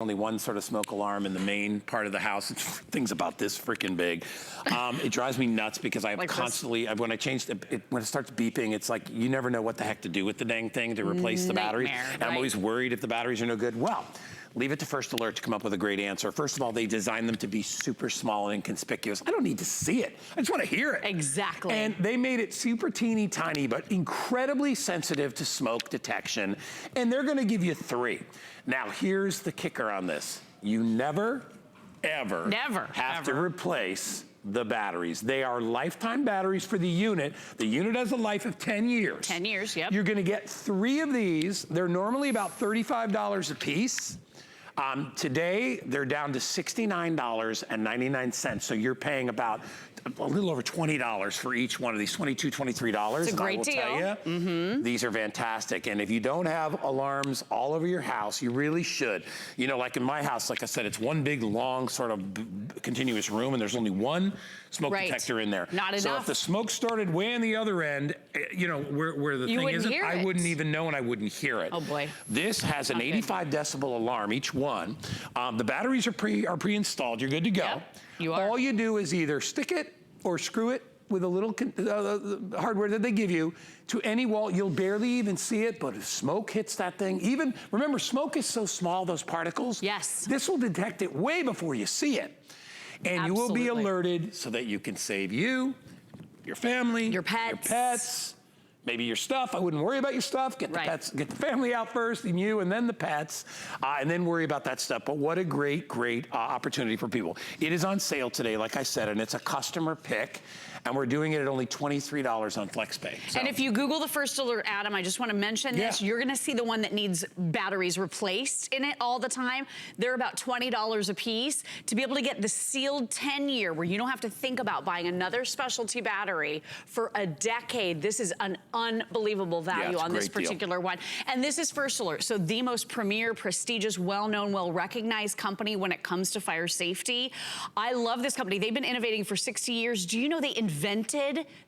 only one sort of smoke alarm in the main part of the house. Thing's about this freaking big. It drives me nuts because I have constantly, when I change when it starts beeping, it's like you never know what the heck to do with the dang thing to replace the batteries. And I'm always worried if the batteries are no good. Well, leave it to First Alert to come up with a great answer. First of all, they designed them to be super small and inconspicuous. I don't need to see it. I just want to hear it. Exactly. And they made it super teeny tiny, but incredibly sensitive to smoke detection. And they're going to give you 3. Now, here's the kicker on this. You never, ever have to replace the batteries. They are lifetime batteries for the unit. The unit has a life of 10 years. 10 years, yep. You're gonna get 3 of these. They're normally about $35 a piece. Today, they're down to $69.99. So you're paying about a little over $20 for each one of these, $22, $23. It's a great deal. I will tell you, these are fantastic. And if you don't have alarms all over your house, you really should. You know, like in my house, like I said, it's one big, long, sort of continuous room, and there's only one smoke detector in there. Not enough. So if the smoke started way on the other end, you know, where the thing isn't, I wouldn't even know and I wouldn't hear it. Oh boy. This has an 85 decibel alarm, each one. The batteries are pre-installed. You're good to go. Yep, you are. All you do is either stick it or screw it with a little hardware that they give you to any wall. You'll barely even see it, but if smoke hits that thing, even, remember, smoke is so small, those particles. Yes. This will detect it way before you see it. And you will be alerted so that you can save you, your family, your pets, maybe your stuff. I wouldn't worry about your stuff. Get the pets, get the family out first, and you, and then the pets, and then worry about that stuff. But what a great, great opportunity for people. It is on sale today, like I said, and it's a customer pick. And we're doing it at only $23 on FlexPay. So. And if you Google the First Alert, Adam, I just want to mention this, you're going to see the one that needs batteries replaced in it all the time. They're about $20 a piece. To be able to get the sealed 10-year, where you don't have to think about buying another specialty battery for a decade, this is an unbelievable value on this particular one. And this is First Alert, so the most premier, prestigious, well-known, well-recognized company when it comes to fire safety. I love this company. They've been innovating for 60 years. Do you know they invented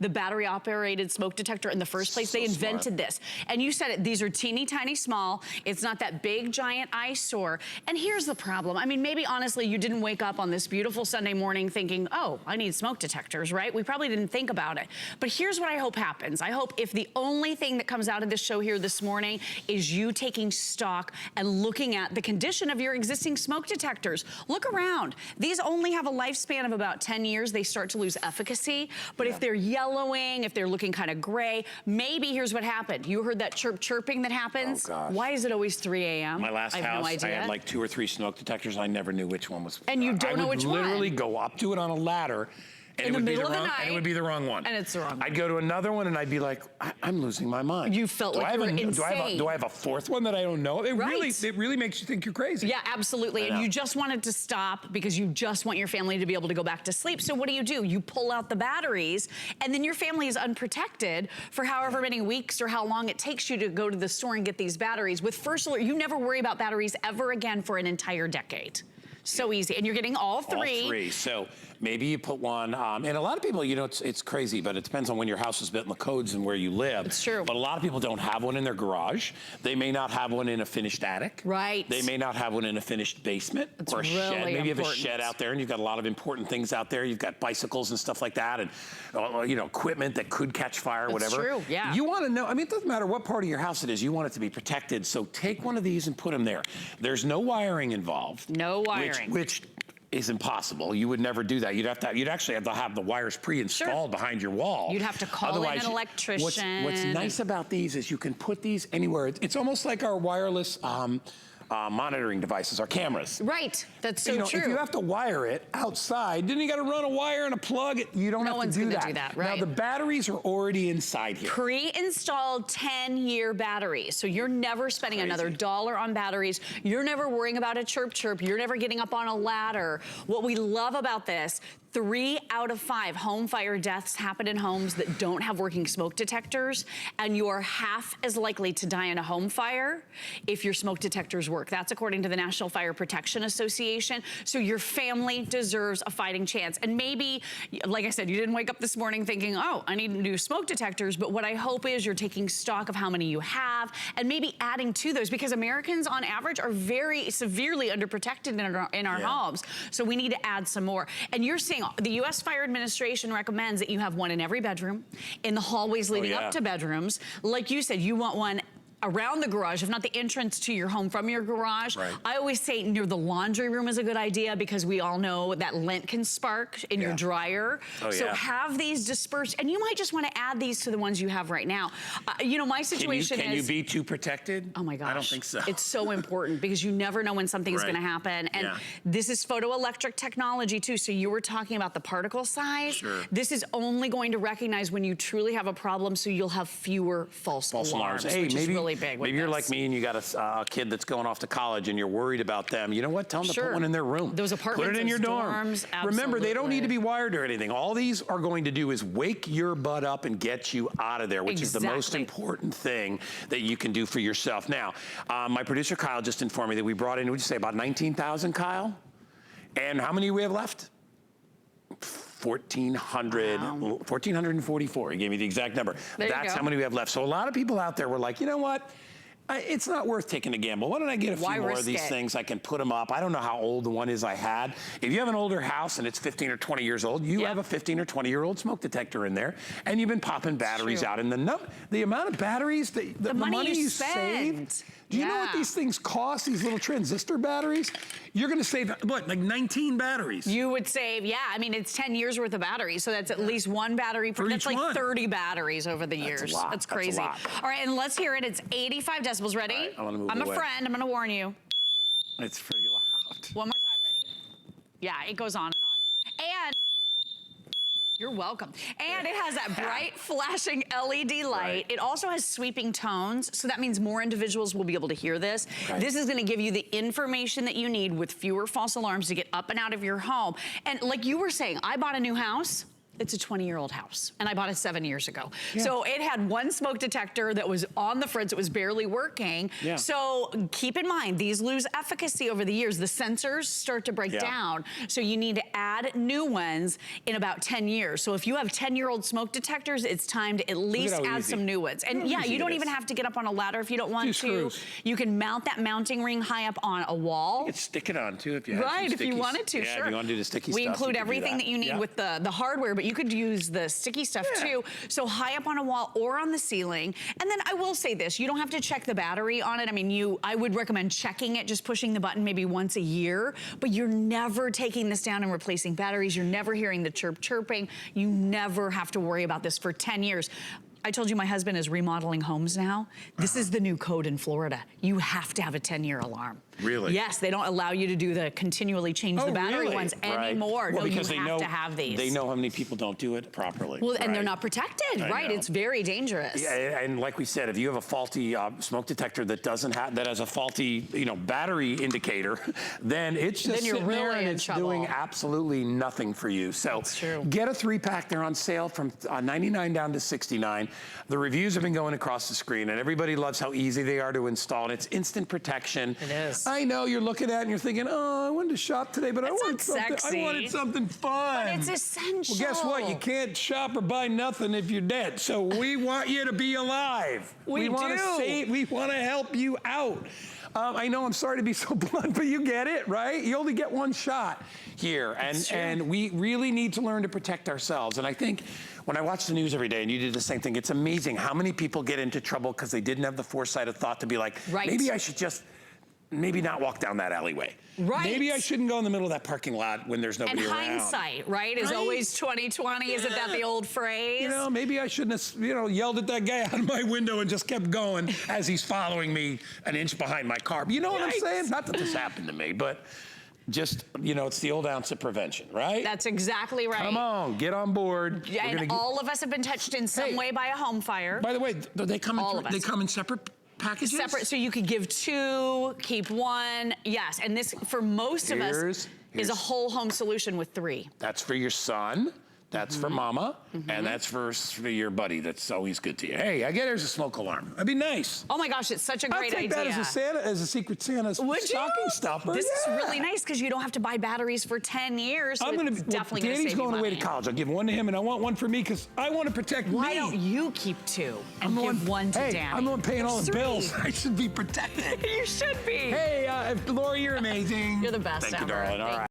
the battery-operated smoke detector in the first place? They invented this. And you said it, these are teeny tiny small. It's not that big, giant eyesore. And here's the problem. I mean, maybe honestly, you didn't wake up on this beautiful Sunday morning thinking, oh, I need smoke detectors, right? We probably didn't think about it. But here's what I hope happens. I hope if the only thing that comes out of this show here this morning is you taking stock and looking at the condition of your existing smoke detectors. Look around. These only have a lifespan of about 10 years. They start to lose efficacy. But if they're yellowing, if they're looking kind of gray, maybe here's what happened. You heard that chirping that happens? Oh, gosh. Why is it always 3 a.m.? My last house, I had like 2 or 3 smoke detectors. I never knew which one was. And you don't know which one. I would literally go up to it on a ladder, and it would be the wrong, and it would be the wrong one. And it's the wrong one. I'd go to another one and I'd be like, I'm losing my mind. You felt like you were insane. Do I have a 4th one that I don't know? It really makes you think you're crazy. Yeah, absolutely. And you just wanted to stop because you just want your family to be able to go back to sleep. So what do? You pull out the batteries, and then your family is unprotected for however many weeks or how long it takes you to go to the store and get these batteries. With First Alert, you never worry about batteries ever again for an entire decade. So easy, and you're getting all 3. All 3, so maybe you put one, and a lot of people, you know, it's crazy, but it depends on when your house is built and the codes and where you live. It's true. But a lot of people don't have one in their garage. They may not have one in a finished attic. Right. They may not have one in a finished basement or a shed. Maybe you have a shed out there and you've got a lot of important things out there. You've got bicycles and stuff like that, and you know, equipment that could catch fire, whatever. That's true, yeah. You want to know, I mean, it doesn't matter what part of your house it is, you want it to be protected, so take one of these and put them there. There's no wiring involved. No wiring. Which is impossible. You would never do that. You'd actually have to have the wires pre-installed behind your wall. You'd have to call in an electrician. What's nice about these is you can put these anywhere. It's almost like our wireless monitoring devices, our cameras. Right, that's so true. If you have to wire it outside, then you got to run a wire and a plug. You don't have to do that. No one's gonna do that, right? Now the batteries are already inside here. Pre-installed 10-year batteries, so you're never spending another $1 on batteries. You're never worrying about a chirp. You're never getting up on a ladder. What we love about this, 3 out of 5 home fire deaths happen in homes that don't have working smoke detectors, and you are half as likely to die in a home fire if your smoke detectors work. That's according to the National Fire Protection Association. So your family deserves a fighting chance. And maybe, like I said, you didn't wake up this morning thinking, oh, I need new smoke detectors, but what I hope is you're taking stock of how many you have and maybe adding to those, because Americans on average are very severely underprotected in our homes. So we need to add some more. And you're seeing the U.S. Fire Administration recommends that you have one in every bedroom, in the hallways leading up to bedrooms. Like you said, you want one around the garage, if not the entrance to your home from your garage. Right. I always say near the laundry room is a good idea, because we all know that lint can spark in your dryer. So have these dispersed, and you might just want to add these to the ones you have right now. You know, my situation can you be too protected? Oh my gosh. I don't think so. It's so important, because you never know when something's going to happen. And this is photoelectric technology too. So you were talking about the particle size. This is only going to recognize when you truly have a problem, so you'll have fewer false alarms. Hey, which is really big. Maybe you're like me and you got a kid that's going off to college and you're worried about them. You know what? Tell them to put one in their room. Those apartments, put it in your dorm. Remember, they don't need to be wired or anything. All these are going to do is wake your butt up and get you out of there, which is the most important thing that you can do for yourself. Now, my producer Kyle just informed me that we brought in, would you say about 19,000, Kyle? And how many do we have left? 1,444. He gave me the exact number. That's how many we have left. So a lot of people out there were like, you know what? It's not worth taking a gamble. Why don't I get a few more of these things? I can put them up. I don't know how old the one is I had. If you have an older house and it's 15 or 20 years old, you have a 15 or 20-year-old smoke detector in there, and you've been popping batteries out. And the amount of batteries, the money you saved. Do you know what these things cost, these little transistor batteries? You're going to save, what, like 19 batteries? You would save, I mean, it's 10 years worth of batteries, so that's at least one battery per, that's like 30 batteries over the years. That's a lot. That's crazy. That's a lot. All right, and let's hear it. It's 85 decibels. Ready? Right, I'm a friend. I'm going to warn you. It's pretty loud. One more time. Ready? Yeah, it goes on and on. And you're welcome. And it has that bright flashing LED light. It also has sweeping tones, so that means more individuals will be able to hear this. This is going to give you the information that you need with fewer false alarms to get up and out of your home. And like you were saying, I bought a new house. It's a 20-year-old house, and I bought it 7 years ago. So it had one smoke detector that was on the fritz. It was barely working. So keep in mind, these lose efficacy over the years. The sensors start to break down. So you need to add new ones in about 10 years. So if you have 10-year-old smoke detectors, it's time to at least add some new ones. And you don't even have to get up on a ladder if you don't want to. You can mount that mounting ring high up on a wall. You could stick it on too if you had if you wanted to, if you want to do the sticky stuff. We include everything that you need with the hardware, but you could use the sticky stuff too. So high up on a wall or on the ceiling. And then I will say this, you don't have to check the battery on it. I mean, I would recommend checking it, just pushing the button maybe once a year, but you're never taking this down and replacing batteries. You're never hearing the chirping. You never have to worry about this for 10 years. I told you my husband is remodeling homes now. This is the new code in Florida. You have to have a 10-year alarm. Really? Yes, they don't allow you to do the continually change the battery ones anymore. Well, no, because you have to have these. They know how many people don't do it properly. Well, and they're not protected, It's very dangerous. Yeah, and like we said, if you have a faulty smoke detector that has a faulty, battery indicator, then it's just sitting there and it's doing absolutely nothing for you. So get a 3-pack. They're on sale from $99 down to $69. The reviews have been going across the screen, and everybody loves how easy they are to install, and it's instant protection. It is. I know you're looking at it and you're thinking, oh, I wanted to shop today, but I wanted something fun. But it's essential. Well, guess what? You can't shop or buy nothing if you're dead. So we want you to be alive. We want to help you out. I know I'm sorry to be so blunt, but you get it, right? You only get one shot here. And we really need to learn to protect ourselves. And I think when I watch the news every day, and you do the same thing, it's amazing how many people get into trouble because they didn't have the foresight of thought to be like, maybe I should just not walk down that alleyway. Maybe I shouldn't go in the middle of that parking lot when there's nobody around. And hindsight, is always 20/20. Isn't that the old phrase? Maybe I shouldn't have, yelled at that guy out of my window and just kept going as he's following me an inch behind my car. You know what I'm saying? Not that this happened to me, but just, it's the old ounce of prevention, right? That's exactly right. Come on, get on board. And all of us have been touched in some way by a home fire. By the way, they come in separate packages? Separate, so you could give 2, keep 1. Yes, and this, for most of us, is a whole home solution with 3. That's for your son. That's for mama, and that's for your buddy that's always good to you. Hey, I get there's a smoke alarm. That'd be nice. Oh my gosh, it's such a great idea. I'll take that as a Santa, as a Secret Santa's stocking stuffer. This is really nice because you don't have to buy batteries for 10 years. So it's definitely going to save you money. Danny's going away to college. I'll give 1 to him, and I want 1 for me because I want to protect me. Why don't you keep 2 and give 1 to Danny? I'm the one paying all the bills. I should be protected. You should be. Hey, Lori, you're amazing. You're the best Thank ever. you, darling. All right.